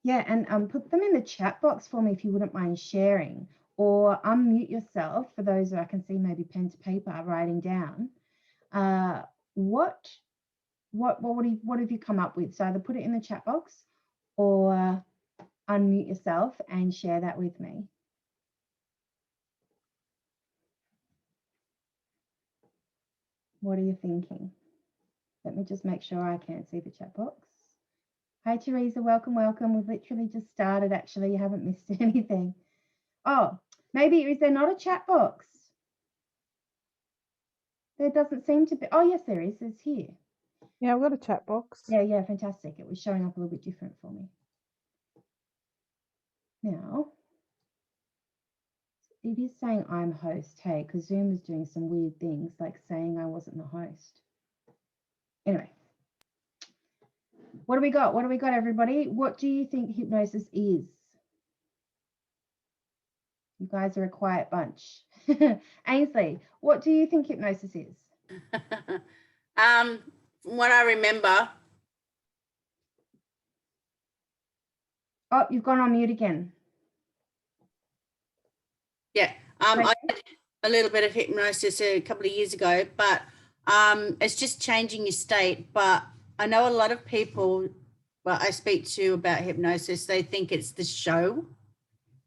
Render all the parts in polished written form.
Yeah, and put them in the chat box for me if you wouldn't mind sharing, or unmute yourself for those that I can see maybe pen to paper writing down. What have you come up with? So either put it in the chat box or unmute yourself and share that with me. What are you thinking? Let me just make sure I can't see the chat box. Hi, Teresa. Welcome, welcome. We've literally just started, actually. You haven't missed anything. Oh, maybe is there not a chat box? There doesn't seem to be. Oh, yes, there is. It's here. Yeah, I've got a chat box. Yeah, fantastic. It was showing up a little bit different for me. Now, it is saying I'm host, hey, because Zoom is doing some weird things, like saying I wasn't the host. Anyway, what do we got? What do we got, everybody? What do you think hypnosis is? You guys are a quiet bunch. Ainsley, what do you think hypnosis is? From what I remember. Oh, you've gone on mute again. Yeah, I did a little bit of hypnosis a couple of years ago, but it's just changing your state. But I know a lot of people, well, I speak to about hypnosis, they think it's the show.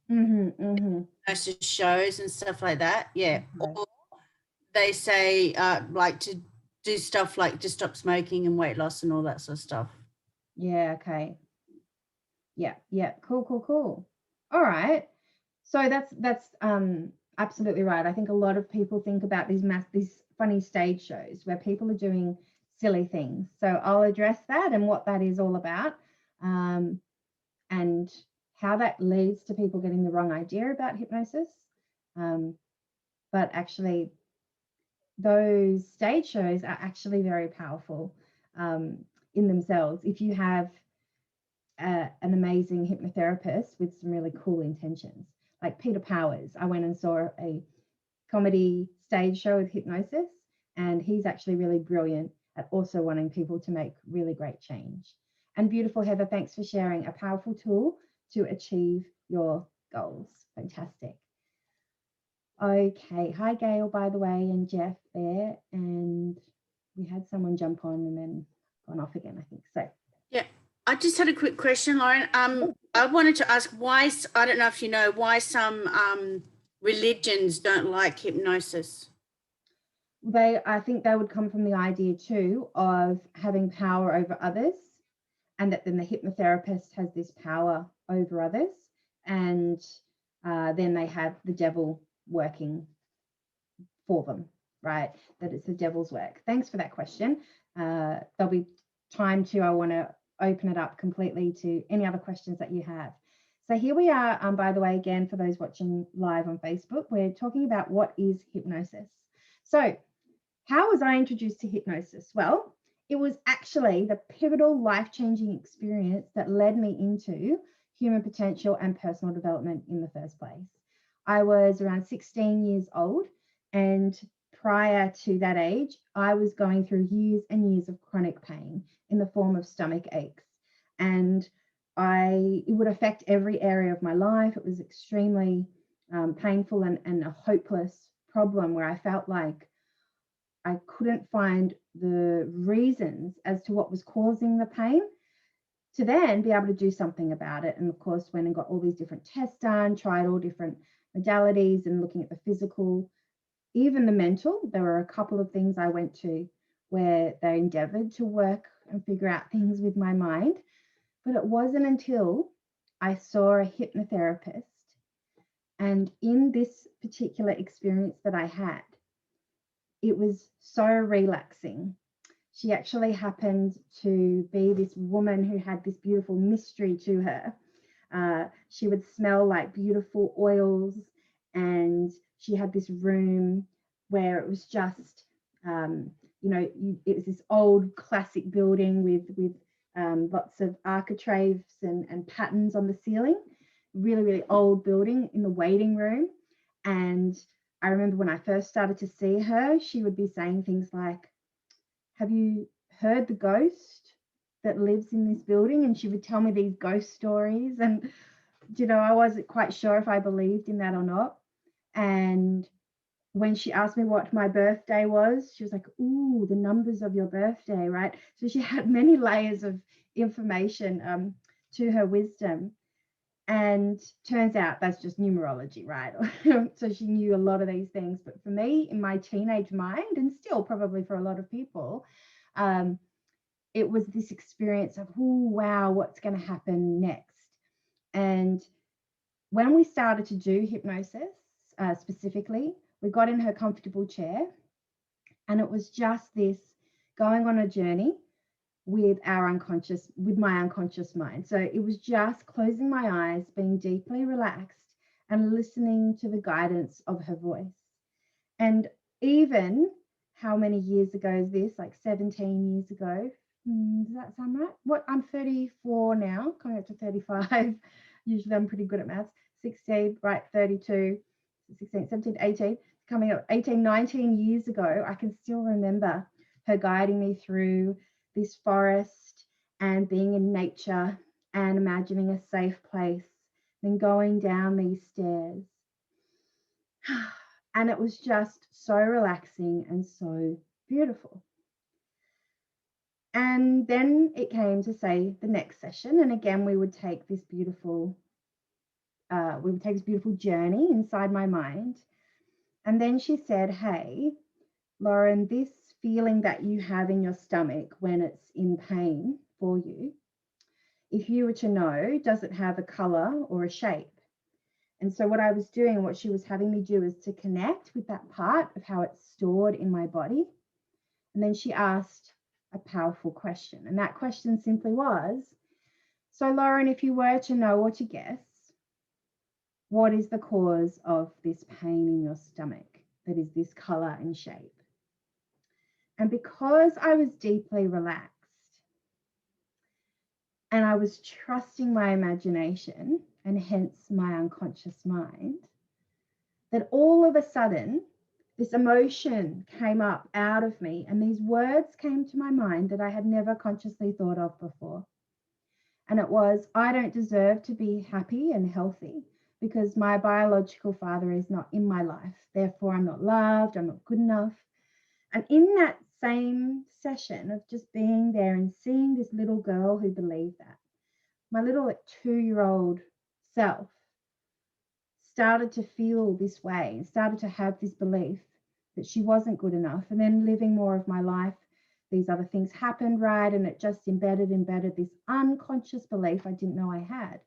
Hypnosis shows and stuff like that. Yeah. Okay. Or they say like to do stuff like to stop smoking and weight loss and all that sort of stuff. Yeah, okay. Yeah, cool. All right. So that's absolutely right. I think a lot of people think about these funny stage shows where people are doing silly things. So I'll address that and what that is all about, and how that leads to people getting the wrong idea about hypnosis. But actually, those stage shows are actually very powerful in themselves. If you have an amazing hypnotherapist with some really cool intentions, like Peter Powers. I went and saw a comedy stage show with hypnosis, and he's actually really brilliant at also wanting people to make really great change. And beautiful Heather, thanks for sharing a powerful tool to achieve your goals. Fantastic. Okay, hi Gail, by the way, and Jeff there, and we had someone jump on and then gone off again, I think. So yeah, I just had a quick question, Lauren. I wanted to ask why, I don't know if you know, why some religions don't like hypnosis. I think they would come from the idea too of having power over others, and that then the hypnotherapist has this power over others, and then they have the devil working for them, right? That it's the devil's work. Thanks for that question. There'll be time to, I want to open it up completely to any other questions that you have. So here we are, by the way, again, for those watching live on Facebook, we're talking about what is hypnosis. So how was I introduced to hypnosis? Well, it was actually the pivotal life-changing experience that led me into human potential and personal development in the first place. I was around 16 years old, and prior to that age, I was going through years and years of chronic pain in the form of stomach aches. And it would affect every area of my life. It was extremely painful and a hopeless problem where I felt like I couldn't find the reasons as to what was causing the pain to then be able to do something about it. And of course, went and got all these different tests done, tried all different modalities and looking at the physical, even the mental. There were a couple of things I went to where they endeavored to work and figure out things with my mind. But it wasn't until I saw a hypnotherapist, and in this particular experience that I had, it was so relaxing. She actually happened to be this woman who had this beautiful mystery to her. She would smell like beautiful oils, and she had this room where it was just, it was this old classic building with lots of architraves and patterns on the ceiling. Really, really old building in the waiting room. And I remember when I first started to see her, she would be saying things like, "Have you heard the ghost? that lives in this building, and she would tell me these ghost stories, and I wasn't quite sure if I believed in that or not. And when she asked me what my birthday was, she was like, ooh, the numbers of your birthday, right? So she had many layers of information to her wisdom. And turns out that's just numerology, right? So she knew a lot of these things. But for me, in my teenage mind, and still probably for a lot of people, it was this experience of, oh, wow, what's going to happen next? And when we started to do hypnosis, specifically, we got in her comfortable chair, and it was just this going on a journey with my unconscious mind. So it was just closing my eyes, being deeply relaxed, and listening to the guidance of her voice. And even how many years ago is this? Like 17 years ago. Does that sound right? I'm 34 now, coming up to 35. Usually I'm pretty good at maths. 16, right, 32, 16, 17, 18, coming up 18, 19 years ago. I can still remember her guiding me through this forest and being in nature and imagining a safe place, then going down these stairs. And it was just so relaxing and so beautiful. And then it came to say the next session. And again, we would take this beautiful journey inside my mind. And then she said, hey, Lauren, this feeling that you have in your stomach when it's in pain for you, if you were to know, does it have a color or a shape? And so what I was doing, what she was having me do, is to connect with that part of how it's stored in my body. And then she asked a powerful question. And that question simply was, so Lauren, if you were to know or to guess, what is the cause of this pain in your stomach that is this color and shape? And because I was deeply relaxed and I was trusting my imagination and hence my unconscious mind, that all of a sudden this emotion came up out of me and these words came to my mind that I had never consciously thought of before. And it was, I don't deserve to be happy and healthy because my biological father is not in my life. Therefore, I'm not loved, I'm not good enough. And in that same session of just being there and seeing this little girl who believed that, my little 2-year-old self started to feel this way and started to have this belief that she wasn't good enough. And then living more of my life, these other things happened, right? And it just embedded this unconscious belief I didn't know I had.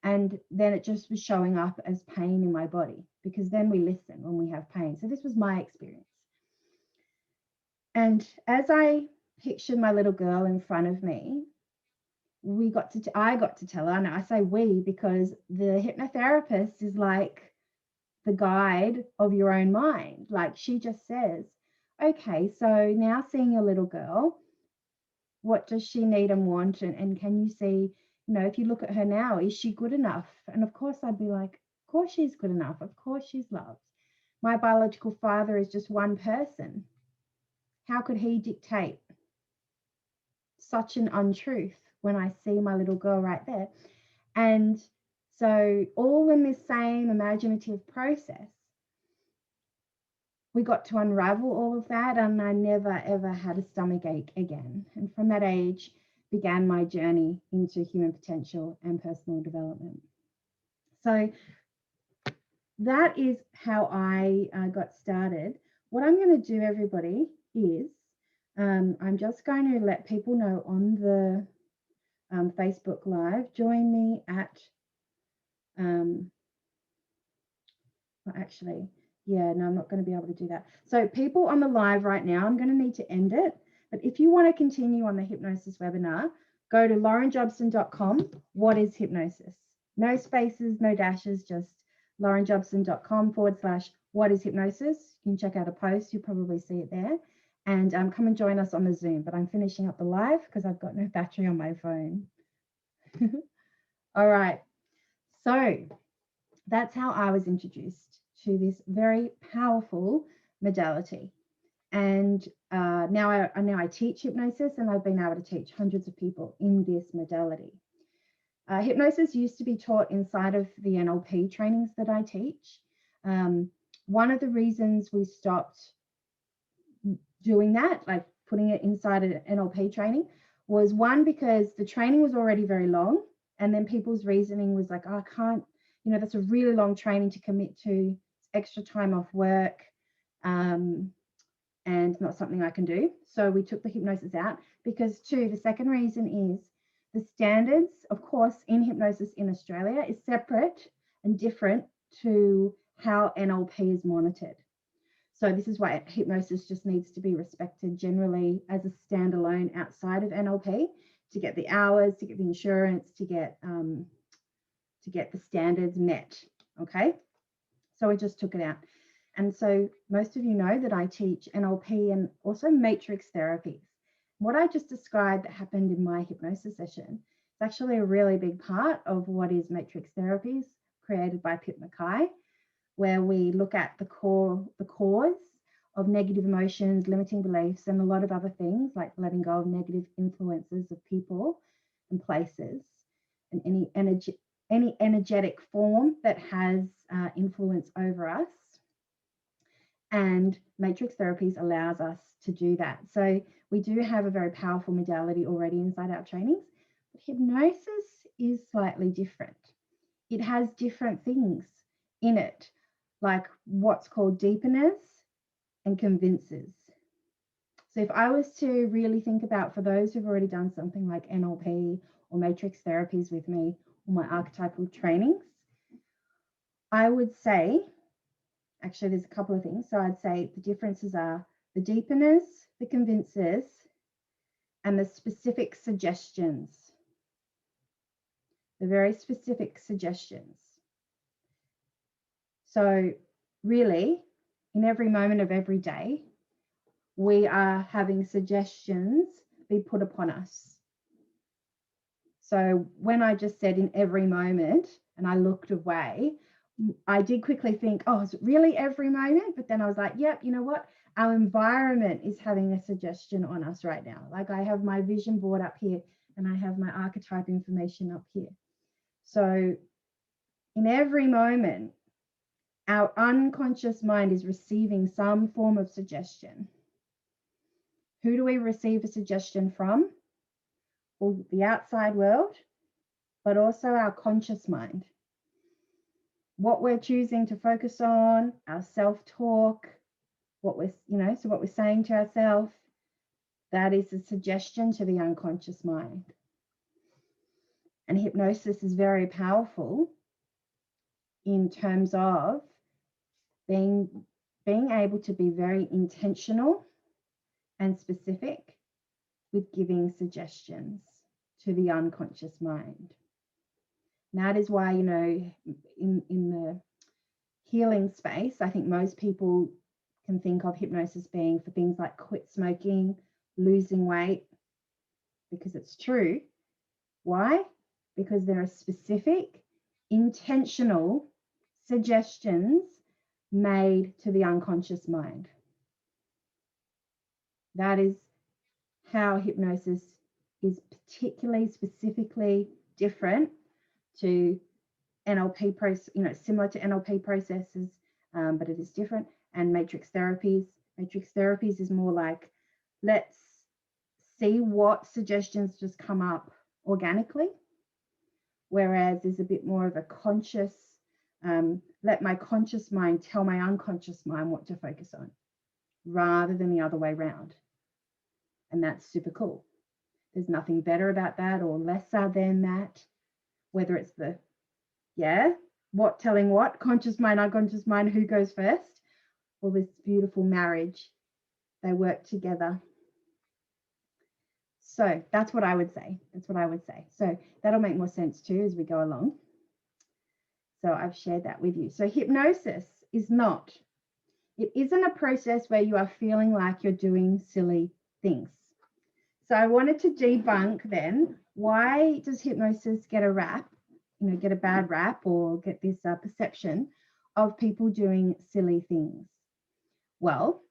And then it just was showing up as pain in my body, because then we listen when we have pain. So this was my experience. And as I pictured my little girl in front of me, I got to tell her, and I say we because the hypnotherapist is like the guide of your own mind. Like she just says, okay, so now seeing your little girl, what does she need and want? And can you see, if you look at her now, is she good enough? And of course I'd be like, of course she's good enough. Of course she's loved. My biological father is just one person. How could he dictate such an untruth when I see my little girl right there? And so all in this same imaginative process, we got to unravel all of that, and I never, ever had a stomach ache again. And from that age began my journey into human potential and personal development. So that is how I got started. What I'm going to do, everybody, is I'm just going to let people know on the Facebook Live, join me at, I'm not going to be able to do that. So people on the live right now, I'm going to need to end it. But if you want to continue on the hypnosis webinar, go to laurenjobson.com. What is hypnosis? No spaces, no dashes, just laurenjobson.com/what is hypnosis. You can check out a post. You'll probably see it there. And come and join us on the Zoom. But I'm finishing up the live because I've got no battery on my phone. All right. So that's how I was introduced to this very powerful modality. And now I teach hypnosis, and I've been able to teach hundreds of people in this modality. Hypnosis used to be taught inside of the NLP trainings that I teach. One of the reasons we stopped doing that, like putting it inside an NLP training, was one, because the training was already very long, and then people's reasoning was like, oh, I can't, that's a really long training to commit to, it's extra time off work, and not something I can do. So we took the hypnosis out, because two, the second reason is the standards, of course, in hypnosis in Australia is separate and different to how NLP is monitored. So this is why hypnosis just needs to be respected generally as a standalone outside of NLP, to get the hours, to get the insurance, to get the standards met. Okay, so we just took it out. And so most of you know that I teach NLP and also matrix therapies. What I just described that happened in my hypnosis session is actually a really big part of what is matrix therapies created by Pip McKay, where we look at the cause of negative emotions, limiting beliefs, and a lot of other things, like letting go of negative influences of people and places, and any energetic form that has influence over us. And matrix therapies allows us to do that. So we do have a very powerful modality already inside our trainings, but hypnosis is slightly different. It has different things in it, like what's called deepeners and convincers. So if I was to really think about, for those who've already done something like NLP or matrix therapies with me, or my archetypal trainings, I would say, actually there's a couple of things. So I'd say the differences are the deepeners, the convincers, and the specific suggestions. The very specific suggestions. So really, in every moment of every day, we are having suggestions be put upon us. So when I just said in every moment, and I looked away, I did quickly think, oh, is it really every moment? But then I was like, yep, you know what? Our environment is having a suggestion on us right now. Like I have my vision board up here, and I have my archetype information up here. So in every moment, our unconscious mind is receiving some form of suggestion. Who do we receive a suggestion from? Well, the outside world, but also our conscious mind. What we're choosing to focus on, our self-talk, what we're saying to ourselves, that is a suggestion to the unconscious mind. And hypnosis is very powerful in terms of being able to be very intentional and specific with giving suggestions to the unconscious mind. And that is why, in the healing space, I think most people can think of hypnosis being for things like quit smoking, losing weight, because it's true. Why? Because there are specific, intentional suggestions made to the unconscious mind. That is how hypnosis is particularly, specifically different to NLP process, similar to NLP processes, but it is different. And matrix therapies is more like, let's see what suggestions just come up organically, whereas there's a bit more of a conscious, let my conscious mind tell my unconscious mind what to focus on, rather than the other way around. And that's super cool. There's nothing better about that or lesser than that, whether it's what telling what, conscious mind, unconscious mind, who goes first, or this beautiful marriage. They work together. So that's what I would say. So that'll make more sense too as we go along. So I've shared that with you. So hypnosis it isn't a process where you are feeling like you're doing silly things. So I wanted to debunk then, why does hypnosis get a rap, get a bad rap, or get this perception of people doing silly things? Well,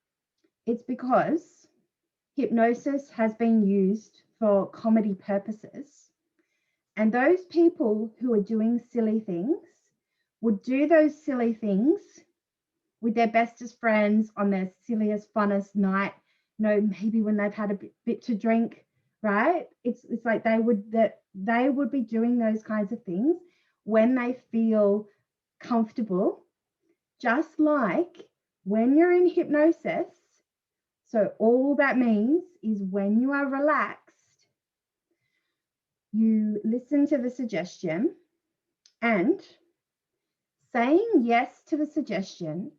It's because hypnosis has been used for comedy purposes. And those people who are doing silly things would do those silly things with their bestest friends on their silliest, funnest night, maybe when they've had a bit to drink, right? It's like they would be doing those kinds of things when they feel comfortable, just like when you're in hypnosis. So all that means is when you are relaxed, you listen to the suggestion, and saying yes to the suggestion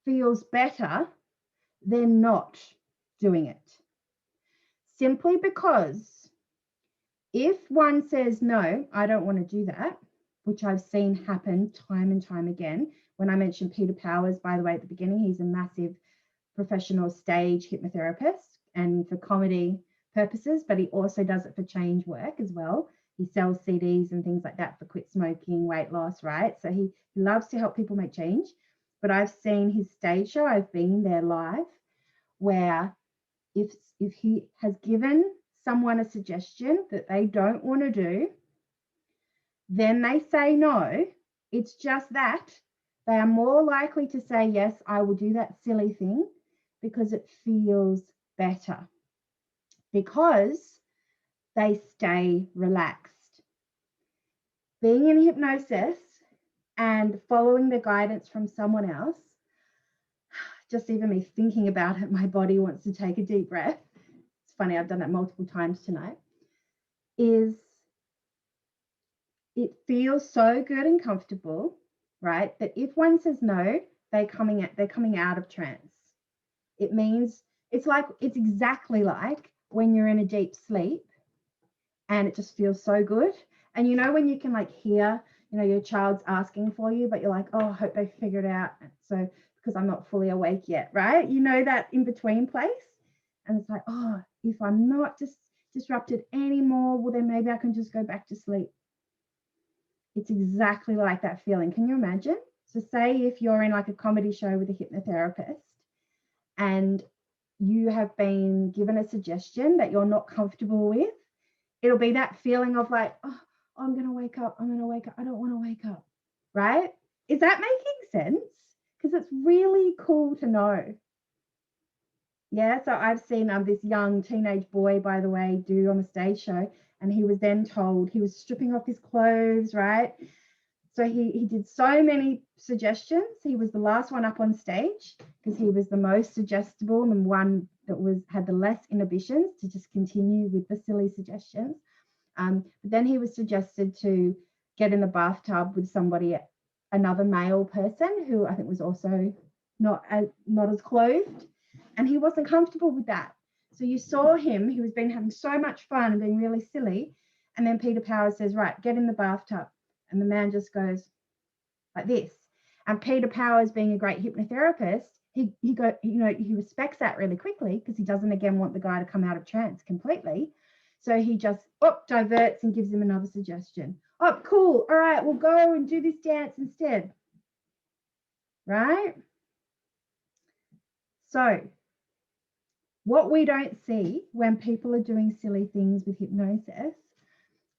feels better than not doing it. Simply because if one says, no, I don't want to do that, which I've seen happen time and time again. When I mentioned Peter Powers, by the way, at the beginning, he's a massive professional stage hypnotherapist and for comedy purposes, but he also does it for change work as well. He sells CDs and things like that for quit smoking, weight loss, right? So he loves to help people make change. But I've seen his stage show, I've been there live, where if he has given someone a suggestion that they don't want to do, then they say no. It's just that they are more likely to say, yes, I will do that silly thing because it feels better, because they stay relaxed. Being in hypnosis and following the guidance from someone else, just even me thinking about it, my body wants to take a deep breath. It's funny, I've done that multiple times tonight. It feels so good and comfortable, right? That if one says no, they're coming out of trance. It means it's exactly like when you're in a deep sleep and it just feels so good. And when you can like hear, your child's asking for you, but you're like, oh, I hope they figure it out. So because I'm not fully awake yet, right? That in between place. And it's like, oh, if I'm not just disrupted anymore, well, then maybe I can just go back to sleep. It's exactly like that feeling. Can you imagine? So say if you're in like a comedy show with a hypnotherapist and you have been given a suggestion that you're not comfortable with, it'll be that feeling of like, oh, I'm going to wake up. I don't want to wake up, right? Is that making sense? Because it's really cool to know. Yeah, so I've seen this young teenage boy, by the way, do on the stage show, and he was then told he was stripping off his clothes, right? So he did so many suggestions. He was the last one up on stage because he was the most suggestible and the one that had the less inhibitions to just continue with the silly suggestions. But then he was suggested to get in the bathtub with another male person who I think was also not as clothed, and he wasn't comfortable with that. So you saw him, he was having so much fun and being really silly, and then Peter Powers says, right, get in the bathtub, and the man just goes like this. And Peter Powers, being a great hypnotherapist, he respects that really quickly because he doesn't again want the guy to come out of trance completely. So he just diverts and gives him another suggestion. Oh, cool. All right, we'll go and do this dance instead. Right? So what we don't see when people are doing silly things with hypnosis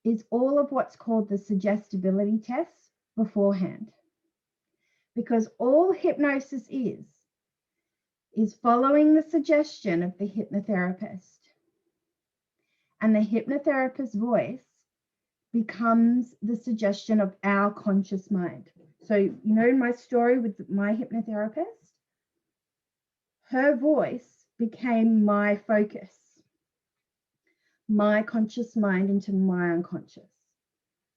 is all of what's called the suggestibility test beforehand. Because all hypnosis is following the suggestion of the hypnotherapist. And the hypnotherapist's voice becomes the suggestion of our conscious mind. So, in my story with my hypnotherapist, her voice became my focus, my conscious mind into my unconscious.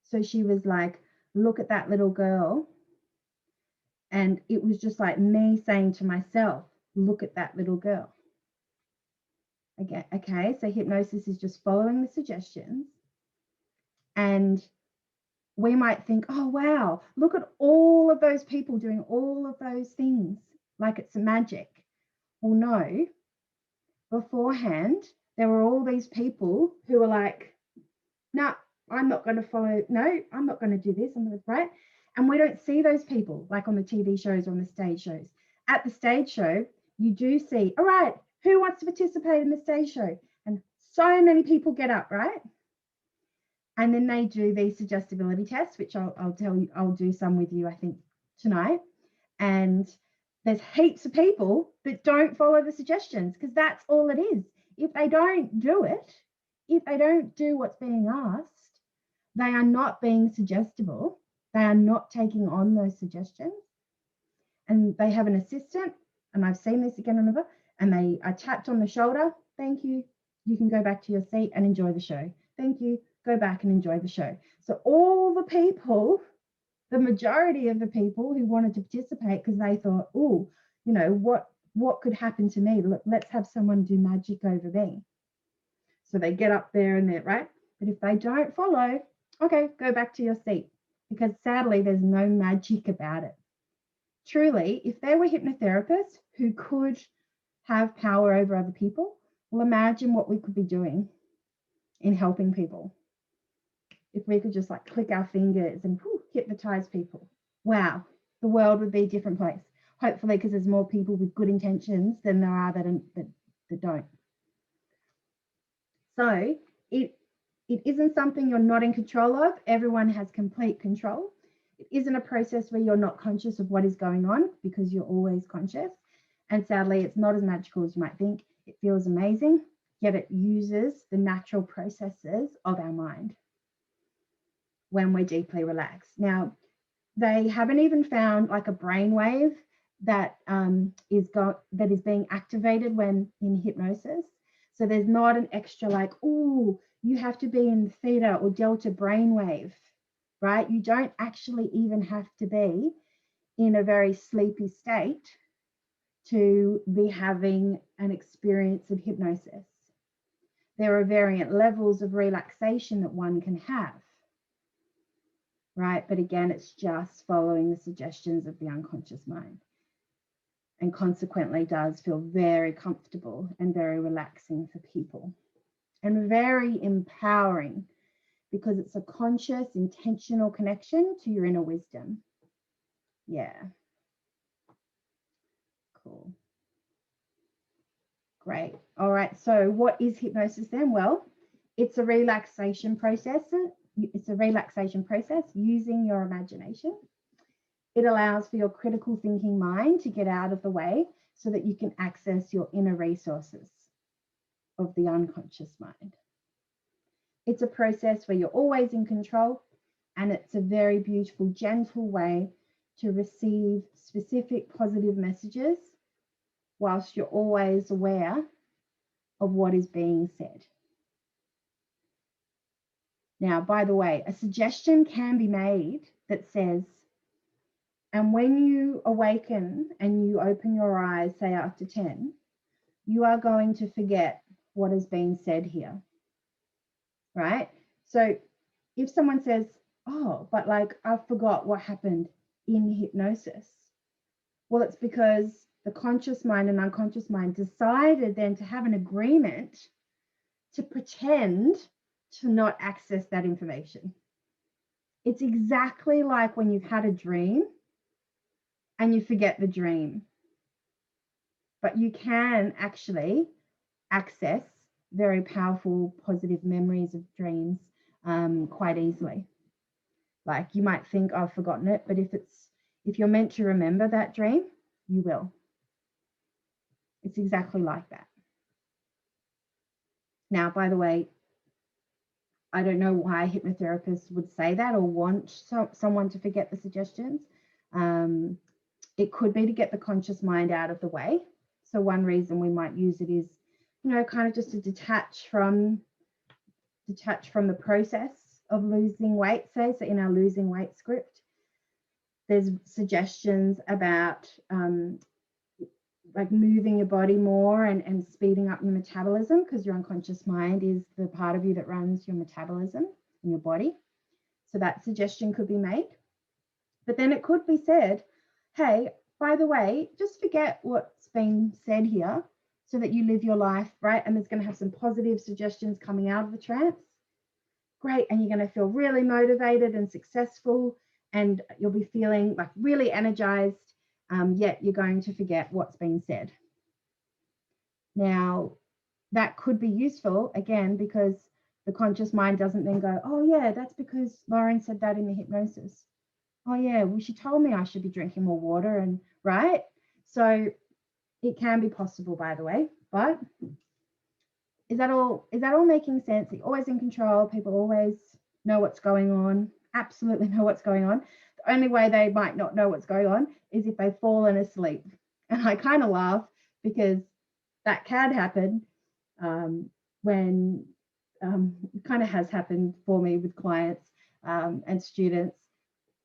So she was like, look at that little girl. And it was just like me saying to myself, look at that little girl. Okay, so hypnosis is just following the suggestions. And we might think, oh, wow, look at all of those people doing all of those things like it's magic. Well, no, beforehand, there were all these people who were like, no, I'm not going to follow. No, I'm not going to do this. Right? And we don't see those people like on the TV shows or on the stage shows. At the stage show, you do see, all right, Who wants to participate in the stage show? And so many people get up, right? And then they do these suggestibility tests, which I'll tell you, I'll do some with you, I think, tonight. And there's heaps of people that don't follow the suggestions, because that's all it is. If they don't do it, if they don't do what's being asked, they are not being suggestible. They are not taking on those suggestions. And they have an assistant, and I've seen this again and over, and they are tapped on the shoulder. Thank you. You can go back to your seat and enjoy the show. Thank you. Go back and enjoy the show. So all the people, the majority of the people who wanted to participate because they thought, oh, you know, what could happen to me? Let's have someone do magic over me. So they get up there and they're right. But if they don't follow, okay, go back to your seat, because sadly, there's no magic about it. Truly, if there were hypnotherapists who could have power over other people, well, imagine what we could be doing in helping people. If we could just like click our fingers and hypnotize people. Wow, the world would be a different place. Hopefully, because there's more people with good intentions than there are that don't. So it isn't something you're not in control of. Everyone has complete control. It isn't a process where you're not conscious of what is going on, because you're always conscious. And sadly, it's not as magical as you might think. It feels amazing, yet it uses the natural processes of our mind when we're deeply relaxed. Now, they haven't even found like a brainwave that is being activated when in hypnosis. So there's not an extra like, oh, you have to be in theta or delta brainwave, right? You don't actually even have to be in a very sleepy state to be having an experience of hypnosis. There are variant levels of relaxation that one can have, right? But again, it's just following the suggestions of the unconscious mind, and consequently does feel very comfortable and very relaxing for people, and very empowering, because it's a conscious, intentional connection to your inner wisdom. Yeah. Cool. Great. All right. So what is hypnosis then? Well, it's a relaxation process. It's a relaxation process using your imagination. It allows for your critical thinking mind to get out of the way so that you can access your inner resources of the unconscious mind. It's a process where you're always in control, and it's a very beautiful, gentle way to receive specific positive messages whilst you're always aware of what is being said. Now, by the way, a suggestion can be made that says, and when you awaken and you open your eyes, say after 10, you are going to forget what has been said here, right? So if someone says, oh, but like I forgot what happened in hypnosis, well, it's because the conscious mind and unconscious mind decided then to have an agreement to pretend to not access that information. It's exactly like when you've had a dream and you forget the dream. But you can actually access very powerful, positive memories of dreams quite easily. Like you might think, I've forgotten it, but if you're meant to remember that dream, you will. It's exactly like that. Now, by the way, I don't know why hypnotherapists would say that or want someone to forget the suggestions. It could be to get the conscious mind out of the way. So one reason we might use it is, you know, kind of just to detach from the process of losing weight. So in our losing weight script, there's suggestions about like moving your body more and speeding up your metabolism, because your unconscious mind is the part of you that runs your metabolism in your body. So that suggestion could be made. But then it could be said, hey, by the way, just forget what's been said here so that you live your life, right? And there's going to have some positive suggestions coming out of the trance. Great. And you're going to feel really motivated and successful, and you'll be feeling like really energized, yet you're going to forget what's been said. Now, that could be useful, again, because the conscious mind doesn't then go, oh, yeah, that's because Lauren said that in the hypnosis. Oh, yeah, well, she told me I should be drinking more water, and right? So it can be possible, by the way, but is that all making sense? You're always in control. People always know what's going on, absolutely know what's going on. The only way they might not know what's going on is if they've fallen asleep. And I kind of laugh because that can happen when it kind of has happened for me with clients and students.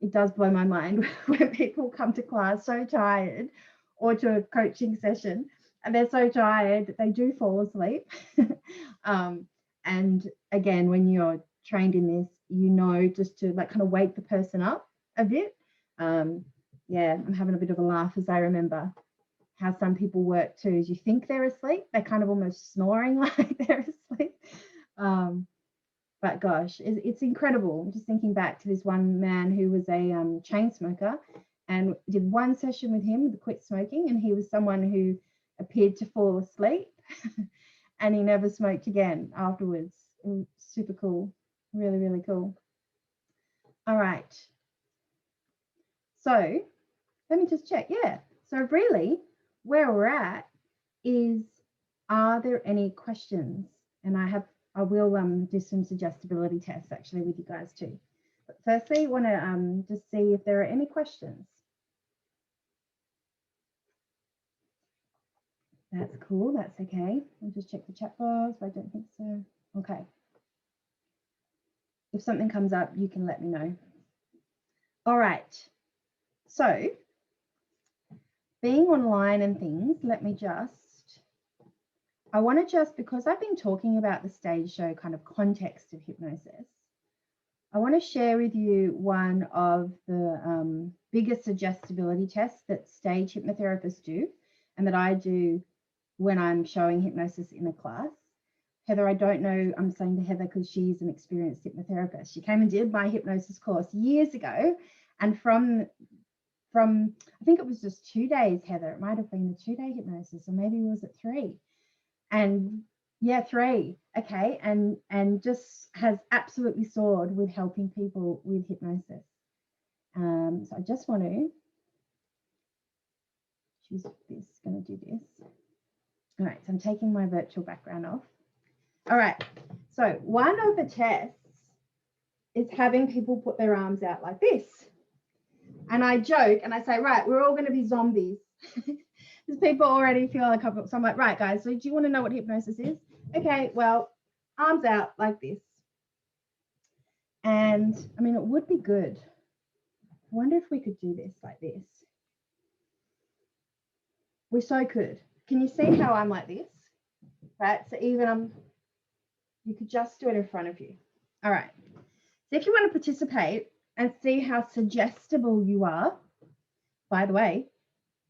It does blow my mind when people come to class so tired, or to a coaching session, and they're so tired that they do fall asleep. And again, when you're trained in this, you know, just to like kind of wake the person up a bit. Yeah, I'm having a bit of a laugh as I remember how some people work too. Is you think they're asleep, they're kind of almost snoring like they're asleep. But gosh, it's incredible. I'm just thinking back to this one man who was a chain smoker, and did one session with him with quit smoking, and he was someone who appeared to fall asleep and he never smoked again afterwards. Super cool. Really, really cool. All right. So let me just check. Yeah. So really where we're at is, are there any questions? And I will do some suggestibility tests actually with you guys too. But firstly, I want to just see if there are any questions. That's cool. That's okay. I'll just check the chat box. I don't think so. Okay. If something comes up, you can let me know. All right. So being online and things, I want to just, because I've been talking about the stage show kind of context of hypnosis, I want to share with you one of the biggest suggestibility tests that stage hypnotherapists do, and that I do when I'm showing hypnosis in a class. Heather, I don't know, I'm saying to Heather because she's an experienced hypnotherapist. She came and did my hypnosis course years ago, and from I think it was just 2 days, Heather. It might have been the 2-day hypnosis, or maybe was it 3? And yeah, 3. Okay. And just has absolutely soared with helping people with hypnosis. So I just want to choose this, going to do this. All right. So I'm taking my virtual background off. All right. So one of the tests is having people put their arms out like this. And I joke and I say, right, we're all going to be zombies. Because people already feel uncomfortable. So I'm like, right, guys, so do you want to know what hypnosis is? Okay, well, arms out like this. And I mean, it would be good. I wonder if we could do this like this. We so could. Can you see how I'm like this? Right, so even you could just do it in front of you. All right. So if you want to participate and see how suggestible you are, by the way,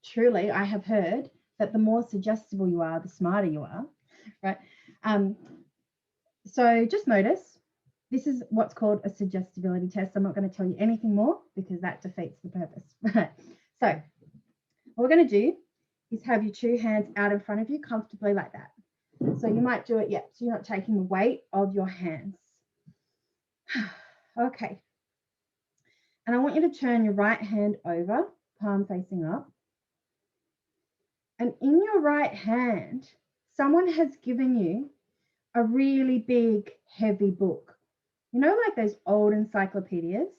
truly, I have heard that the more suggestible you are, the smarter you are, right? So just notice, this is what's called a suggestibility test. I'm not going to tell you anything more because that defeats the purpose. Right. So what we're going to do is have your 2 hands out in front of you comfortably like that. So you might do it, yeah, so you're not taking the weight of your hands. Okay. And I want you to turn your right hand over, palm facing up. And in your right hand, someone has given you a really big, heavy book. You know, like those old encyclopedias?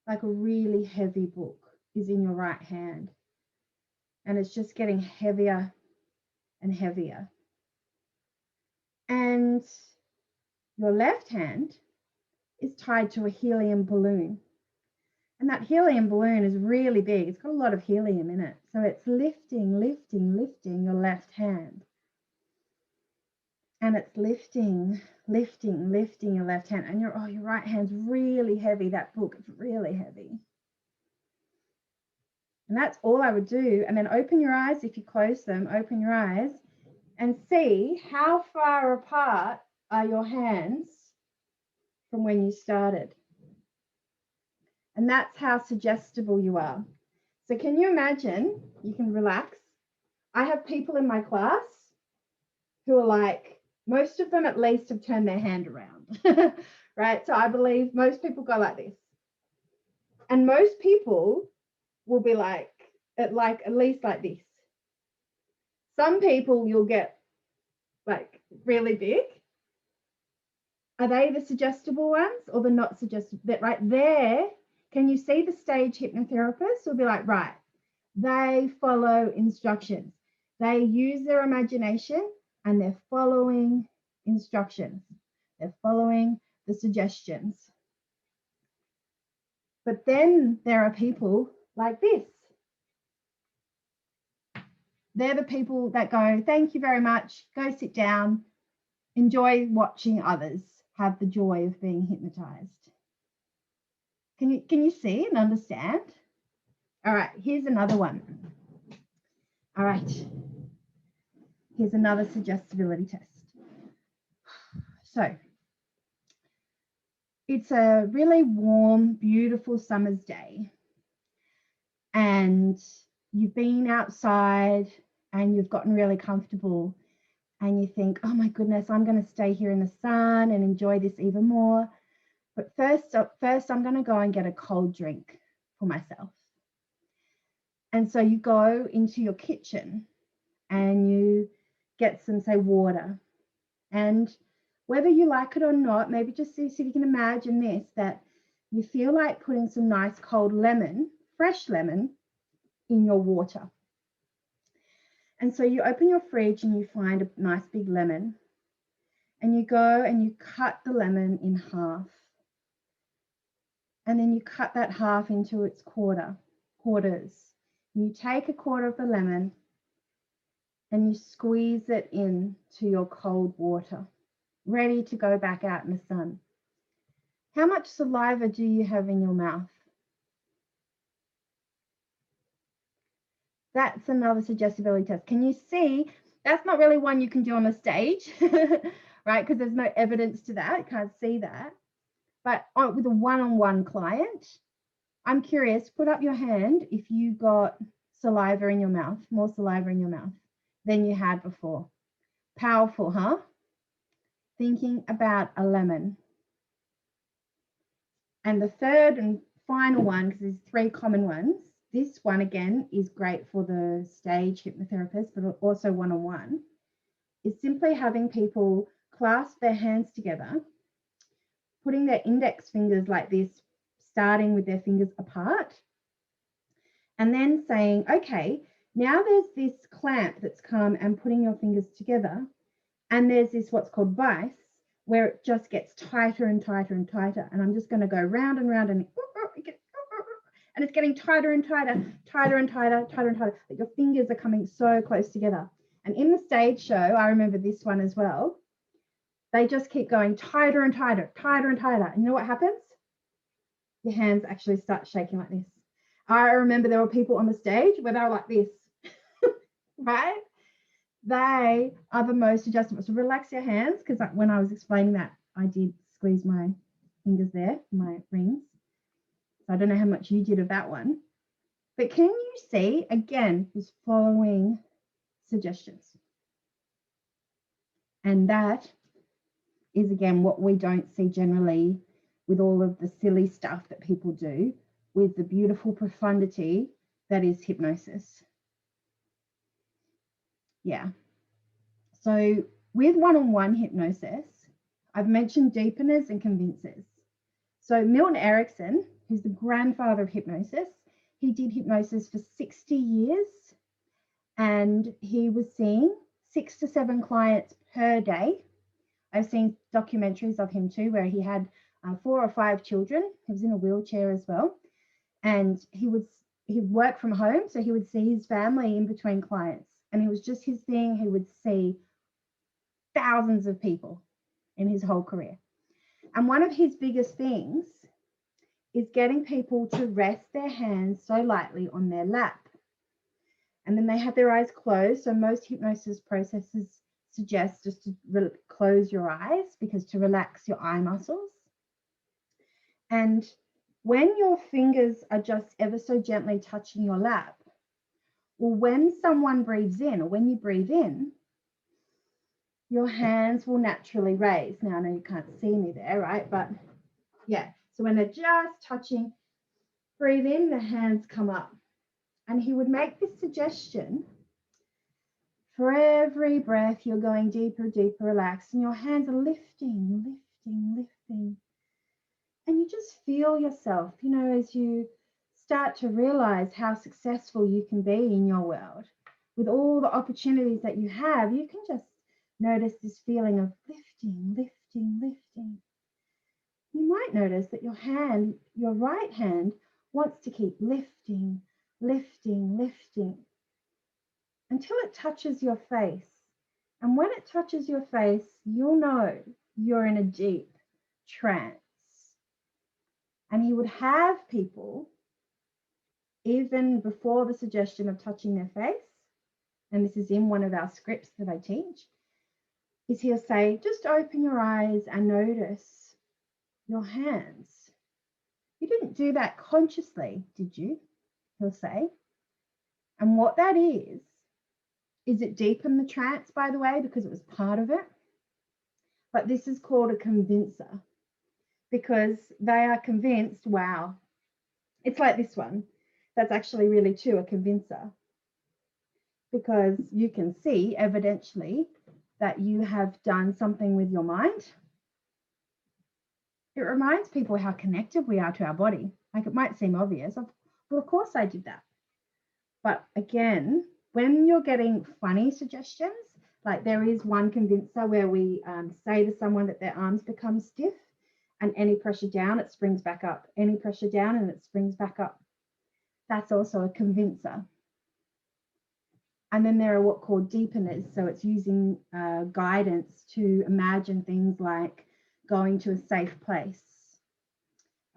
Like a really heavy book is in your right hand. And it's just getting heavier and heavier. And your left hand is tied to a helium balloon. And that helium balloon is really big. It's got a lot of helium in it. So it's lifting, lifting, lifting your left hand. And it's lifting, lifting, lifting your left hand. And your right hand's really heavy. That book is really heavy. And that's all I would do. And then open your eyes. If you close them, open your eyes and see how far apart are your hands from when you started. And that's how suggestible you are. So can you imagine, you can relax, I have people in my class who are like, most of them at least have turned their hand around, right? So I believe most people go like this. And most people will be like at least like this. Some people you'll get like really big. Are they the suggestible ones or the not suggestible? That right there, can you see the stage hypnotherapist will be like, right, they follow instructions. They use their imagination and they're following instructions. They're following the suggestions. But then there are people like this. They're the people that go, thank you very much, go sit down, enjoy watching others have the joy of being hypnotized. Can you see and understand? All right, here's another one. All right, here's another suggestibility test. So it's a really warm, beautiful summer's day, and you've been outside and you've gotten really comfortable, and you think, oh my goodness, I'm going to stay here in the sun and enjoy this even more. But first I'm going to go and get a cold drink for myself. And so you go into your kitchen and you get some, say, water. And whether you like it or not, maybe just see if you can imagine this, that you feel like putting some nice cold lemon, fresh lemon, in your water. And so you open your fridge and you find a nice big lemon. And you go and you cut the lemon in half. And then you cut that half into its quarters. And you take a quarter of the lemon and you squeeze it into your cold water, ready to go back out in the sun. How much saliva do you have in your mouth? That's another suggestibility test. Can you see? That's not really one you can do on the stage, right? Because there's no evidence to that. You can't see that. But with a one-on-one client, I'm curious, put up your hand if you got saliva in your mouth, more saliva in your mouth than you had before. Powerful, huh? Thinking about a lemon. And the third and final one, because there's three common ones, this one again is great for the stage hypnotherapist, but also one-on-one, is simply having people clasp their hands together, putting their index fingers like this, starting with their fingers apart, and then saying, okay, now there's this clamp that's come and putting your fingers together, and there's this what's called vice, where it just gets tighter and tighter and tighter. And I'm just going to go round and round and it's getting tighter and tighter, tighter and tighter, tighter and tighter. But your fingers are coming so close together. And in the stage show, I remember this one as well. They just keep going tighter and tighter, tighter and tighter. And you know what happens? Your hands actually start shaking like this. I remember there were people on the stage where they were like this, right? They are the most adjustable. So relax your hands, because when I was explaining that, I did squeeze my fingers there, my rings. So I don't know how much you did of that one. But can you see, again, just following suggestions? And that is, again, what we don't see generally with all of the silly stuff that people do, with the beautiful profundity that is hypnosis. Yeah. So with one-on-one hypnosis, I've mentioned deepeners and convincers. So Milton Erickson, who's the grandfather of hypnosis, he did hypnosis for 60 years and he was seeing 6 to 7 clients per day. I've seen documentaries of him too, where he had 4 or 5 children. He was in a wheelchair as well. And he'd work from home, so he would see his family in between clients. And it was just his thing. He would see thousands of people in his whole career. And one of his biggest things is getting people to rest their hands so lightly on their lap. And then they have their eyes closed. So most hypnosis processes suggest just to close your eyes, because to relax your eye muscles. And when your fingers are just ever so gently touching your lap, Well, when someone breathes in, or when you breathe in, your hands will naturally raise. Now, I know you can't see me there, right? But yeah, so when they're just touching, breathe in, the hands come up. And he would make this suggestion: for every breath, you're going deeper, deeper, relaxed, and your hands are lifting, lifting, lifting. And you just feel yourself, you know, as you start to realize how successful you can be in your world. With all the opportunities that you have, you can just notice this feeling of lifting, lifting, lifting. You might notice that your hand, your right hand, wants to keep lifting, lifting, lifting until it touches your face. And when it touches your face, you'll know you're in a deep trance. And he would have people, even before the suggestion of touching their face, and this is in one of our scripts that I teach, is he'll say, just open your eyes and notice your hands. You didn't do that consciously, did you? He'll say. And what that is it deepened the trance, by the way, because it was part of it. But this is called a convincer, because they are convinced, wow, it's like this one. That's actually really too a convincer, because you can see evidentially that you have done something with your mind. It reminds people how connected we are to our body. Like, it might seem obvious, well, of course I did that. But again, when you're getting funny suggestions, like there is one convincer where we say to someone that their arms become stiff, and any pressure down, it springs back up. Any pressure down and it springs back up. That's also a convincer. And then there are what called deepeners. So it's using guidance to imagine things like going to a safe place,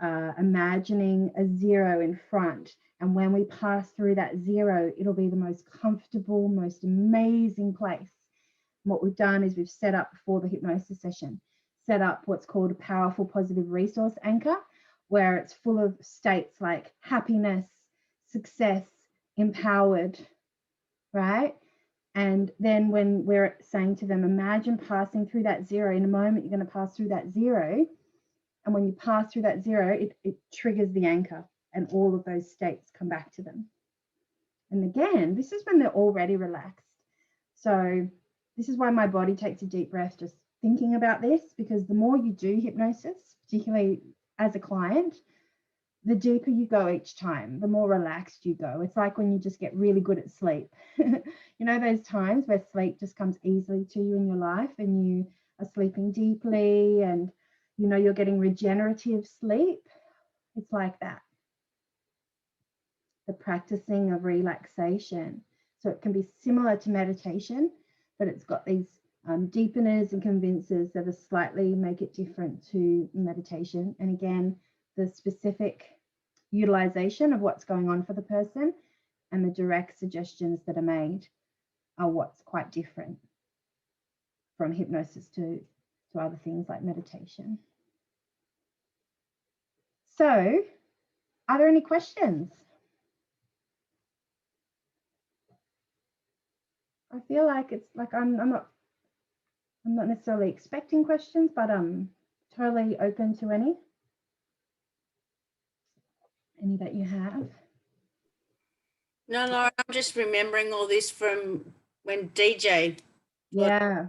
imagining a zero in front. And when we pass through that zero, it'll be the most comfortable, most amazing place. And what we've done is we've set up before the hypnosis session, set up what's called a powerful positive resource anchor, where it's full of states like happiness, success, empowered, right? And then when we're saying to them, imagine passing through that zero, in a moment, you're going to pass through that zero. And when you pass through that zero, it triggers the anchor, and all of those states come back to them. And again, this is when they're already relaxed. So this is why my body takes a deep breath just thinking about this, because the more you do hypnosis, particularly as a client, the deeper you go each time, the more relaxed you go. It's like when you just get really good at sleep. You know, those times where sleep just comes easily to you in your life, and you are sleeping deeply, and you know you're getting regenerative sleep. It's like that. The practicing of relaxation. So it can be similar to meditation, but it's got these deepeners and convincers that are slightly make it different to meditation. And again, the specific utilization of what's going on for the person and the direct suggestions that are made are what's quite different from hypnosis to other things like meditation. So, are there any questions? I feel like it's like I'm not necessarily expecting questions, but I'm totally open to any that you have. No, Laura, I'm just remembering all this from when DJ. Yeah.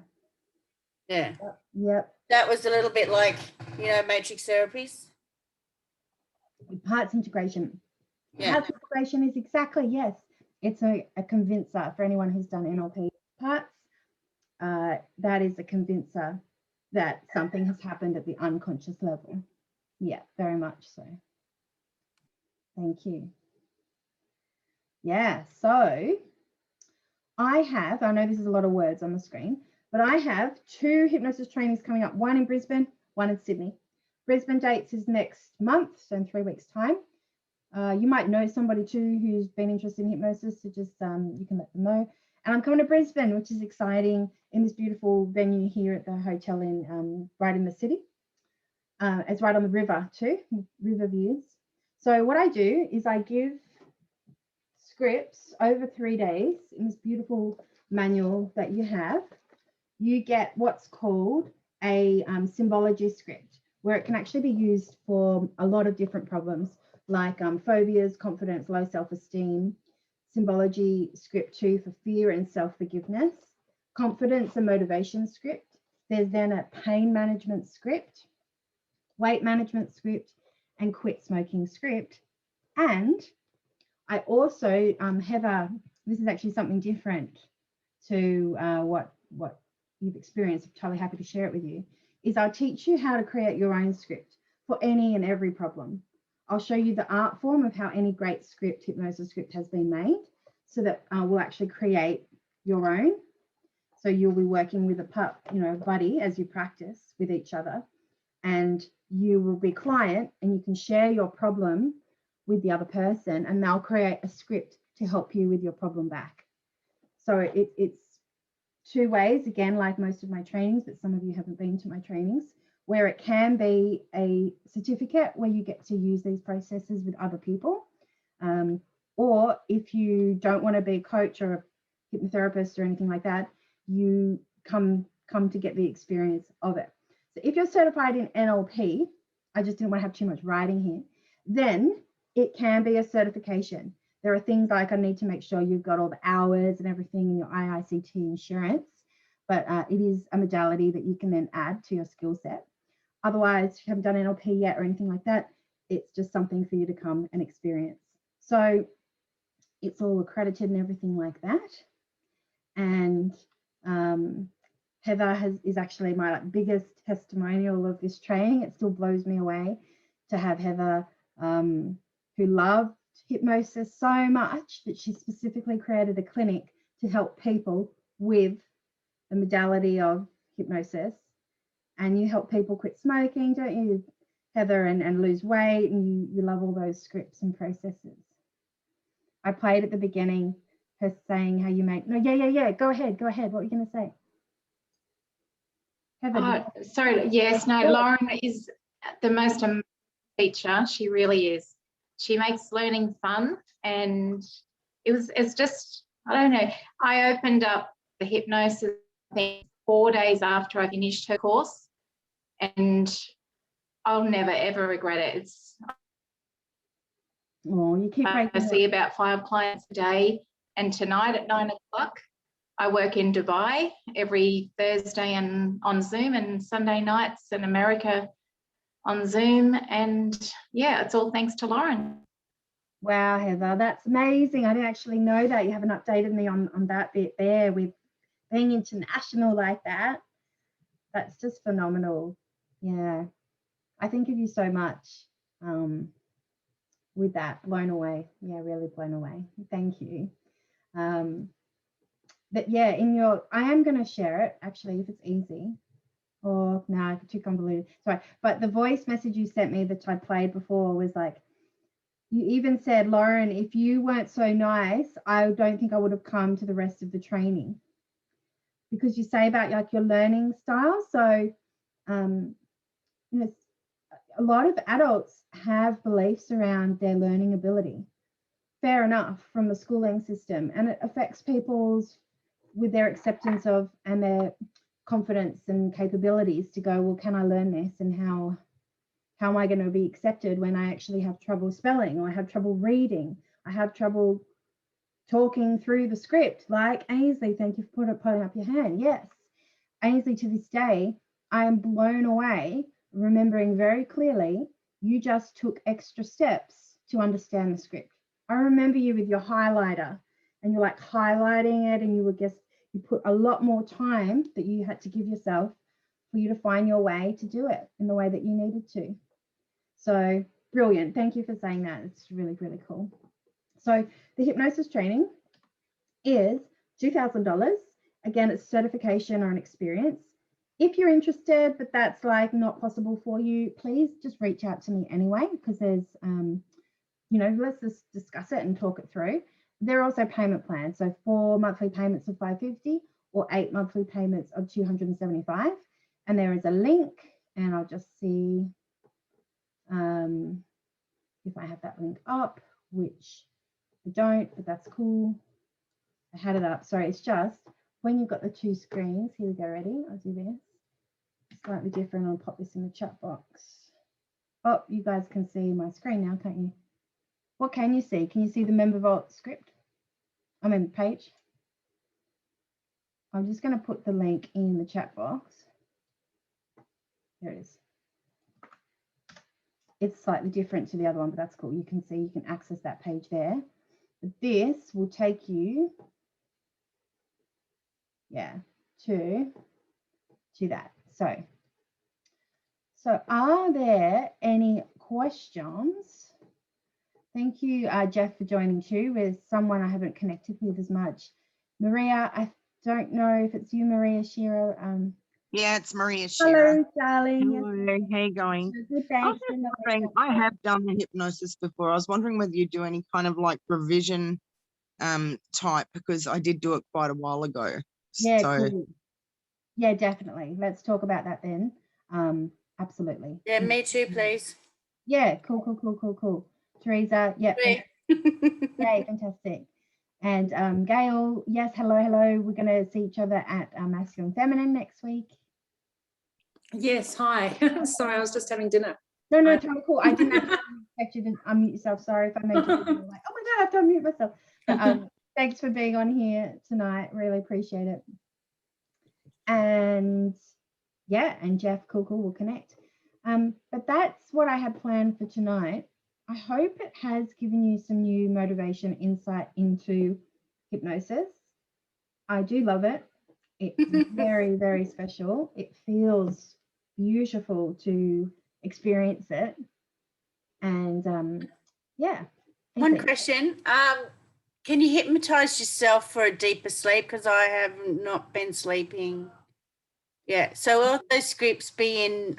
Yeah. Yep. That was a little bit like, you know, matrix therapies. Parts integration. Yeah. Parts integration is exactly, yes. It's a convincer for anyone who's done NLP parts. That is a convincer that something has happened at the unconscious level. Yeah, very much so. Thank you. Yeah, so I know this is a lot of words on the screen, but I have 2 hypnosis trainings coming up, one in Brisbane, one in Sydney. Brisbane dates is next month, so in 3 weeks' time. You might know somebody too who's been interested in hypnosis, so just you can let them know. And I'm coming to Brisbane, which is exciting, in this beautiful venue here at the hotel in right in the city. It's right on the river too, river views. So what I do is I give scripts over 3 days in this beautiful manual that you have, you get what's called a symbology script, where it can actually be used for a lot of different problems like phobias, confidence, low self-esteem. Symbology script 2 for fear and self-forgiveness. Confidence and motivation script. There's then a pain management script, weight management script, and quit smoking script. And I also, Heather, this is actually something different to what you've experienced. I'm totally happy to share it with you, is I'll teach you how to create your own script for any and every problem. I'll show you the art form of how any great script, hypnosis script, has been made, so that we'll actually create your own. So you'll be working with a buddy as you practice with each other, and you will be client, and you can share your problem with the other person, and they'll create a script to help you with your problem back. So it's 2 ways, again, like most of my trainings, but some of you haven't been to my trainings, where it can be a certificate where you get to use these processes with other people. Or if you don't want to be a coach or a hypnotherapist or anything like that, you come to get the experience of it. So if you're certified in NLP, I just didn't want to have too much writing here, then it can be a certification. There are things like I need to make sure you've got all the hours and everything in your IICT insurance, but it is a modality that you can then add to your skill set. Otherwise, if you haven't done NLP yet or anything like that, it's just something for you to come and experience. So it's all accredited and everything like that. And Heather is actually my biggest testimonial of this training. It still blows me away to have Heather, who loved hypnosis so much that she specifically created a clinic to help people with the modality of hypnosis. And you help people quit smoking, don't you, Heather, and lose weight, and you love all those scripts and processes. I played at the beginning her saying how you make, no, yeah, go ahead, what were you going to say? Heather, sorry, yes, no, Lauren is the most amazing teacher. She really is. She makes learning fun, and it's just, I don't know, I opened up the hypnosis thing 4 days after I finished her course, and I'll never ever regret it. It's, you keep I see about 5 clients a day, and tonight at 9 o'clock I work in Dubai every Thursday and on Zoom, and Sunday nights in America on Zoom. And yeah, it's all thanks to Lauren. Wow, Heather, that's amazing. I didn't actually know that. You haven't updated me on that bit there with being international like that. That's just phenomenal. Yeah, I think of you so much with that. Blown away. Yeah, really blown away. Thank you. But yeah, I am going to share it actually if it's easy. Or no, too convoluted. Sorry, but the voice message you sent me that I played before was like, you even said, Lauren, if you weren't so nice, I don't think I would have come to the rest of the training. Because you say about like your learning style. So, a lot of adults have beliefs around their learning ability. Fair enough, from the schooling system, and it affects people's with their acceptance of and their confidence and capabilities to go, well, can I learn this, and how am I going to be accepted when I actually have trouble spelling, or I have trouble reading, I have trouble talking through the script? Like Ainsley, thank you for putting up your hand. Yes, Ainsley, to this day, I am blown away, remembering very clearly you just took extra steps to understand the script. I remember you with your highlighter, and you're like highlighting it, and you put a lot more time that you had to give yourself for you to find your way to do it in the way that you needed to. So brilliant. Thank you for saying that. It's really, really cool. So the hypnosis training is $2,000. Again, it's certification or an experience. If you're interested, but that's like not possible for you, please just reach out to me anyway, because there's, let's just discuss it and talk it through. There are also payment plans. So 4 monthly payments of $550 or 8 monthly payments of $275. And there is a link, and I'll just see if I have that link up, which I don't, but that's cool. I had it up. Sorry, it's just when you've got the two screens. Here we go. Ready? I'll do this. Slightly different. I'll pop this in the chat box. Oh, you guys can see my screen now, can't you? What can you see? Can you see the Member Vault script? I mean, page. I'm just going to put the link in the chat box. There it is. It's slightly different to the other one, but that's cool. You can see, you can access that page there. But this will take you, to that. So are there any questions? Thank you, Jeff, for joining too, with someone I haven't connected with as much. Maria, I don't know if it's you, Maria Shiro. Yeah, it's Maria Shiro. Hello, darling. Hello, how you going? Good, I thanks. was just wondering, I have done the hypnosis before. I was wondering whether you do any kind of like revision type, because I did do it quite a while ago. Yeah, So cool. Yeah, definitely. Let's talk about that then. Absolutely. Yeah, me too, please. Yeah, cool. Teresa, yeah, yay, fantastic. And Gail, yes, hello. We're going to see each other at Masculine Feminine next week. Yes, hi. Sorry, I was just having dinner. No, totally cool. I didn't actually expect you to unmute yourself. Sorry if I made you feel like, oh my God, I have to unmute myself. But, thanks for being on here tonight. Really appreciate it. And yeah, and Jeff, cool, we'll connect. But that's what I had planned for tonight. I hope it has given you some new motivation, insight into hypnosis. I do love it. It's very, very special. It feels beautiful to experience it. And yeah. One question. Can you hypnotize yourself for a deeper sleep? Because I have not been sleeping. Yeah. So will those scripts be in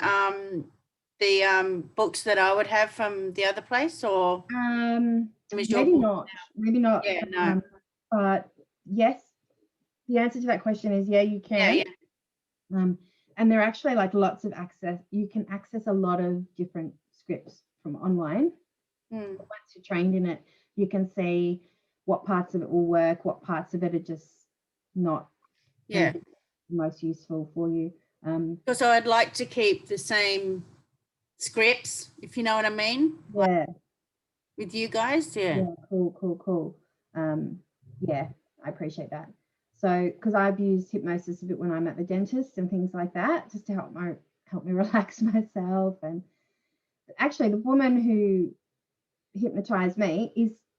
the books that I would have from the other place, or maybe not. Yeah, no. But yes, the answer to that question is yeah, you can. Yeah. And there are actually like lots of access. You can access a lot of different scripts from online. Once you're trained in it, you can see what parts of it will work, what parts of it are just not most useful for you. Because I'd like to keep the same scripts, if you know what I mean. Yeah. With you guys, yeah. Cool. Yeah, I appreciate that. So, because I've used hypnosis a bit when I'm at the dentist and things like that, just to help me relax myself. And actually, the woman who hypnotized me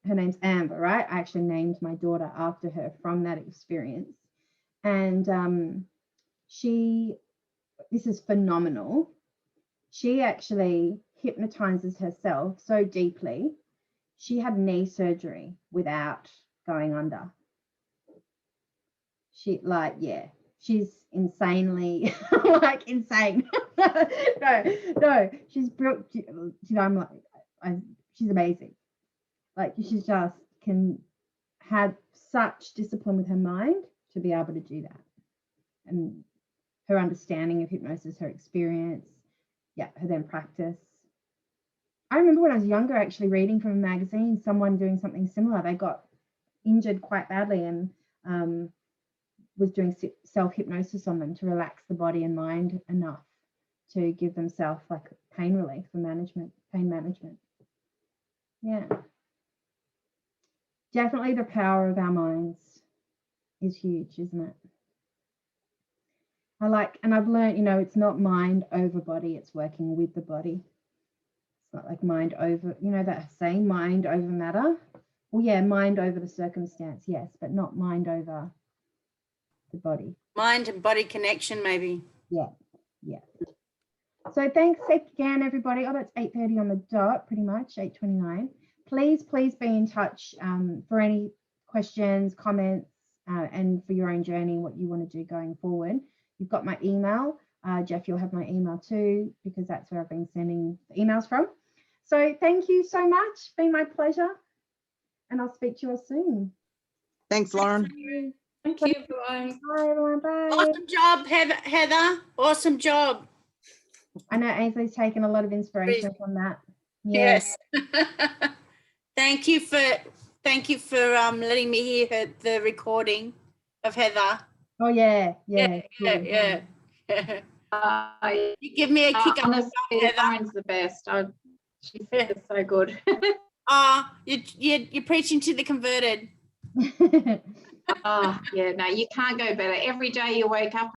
her name's Amber, right? I actually named my daughter after her from that experience. And this is phenomenal. She actually hypnotizes herself so deeply. She had knee surgery without going under. She's insanely insane. No, she's built, she's amazing. Like, she just can have such discipline with her mind to be able to do that. And her understanding of hypnosis, her experience, her then practice. I remember when I was younger actually reading from a magazine, someone doing something similar. They got injured quite badly and was doing self-hypnosis on them to relax the body and mind enough to give themselves like pain relief for pain management. Yeah. Definitely the power of our minds is huge, isn't it? And I've learned, it's not mind over body, it's working with the body. It's not like mind over, that saying, mind over matter. Well, yeah, mind over the circumstance, yes, but not mind over the body. Mind and body connection, maybe. Yeah. So thanks again, everybody. Oh, that's 8:30 on the dot, pretty much, 8:29. Please be in touch for any questions, comments, and for your own journey, what you want to do going forward. You've got my email. Jeff, you'll have my email too, because that's where I've been sending the emails from. So thank you so much. It's been my pleasure. And I'll speak to you all soon. thanks, Lauren. Thank you. Bye. Bye, everyone. Bye. Awesome job, Heather. Awesome job. I know Ainsley's taken a lot of inspiration from that. Yes. Thank you for thank you for letting me hear the recording of Heather. Oh yeah, Yeah. yeah. You give me a kick up. Honestly, Heather. Lauren's the best. She's so good. You're preaching to the converted. Oh, yeah, no, you can't go better. Every day you wake up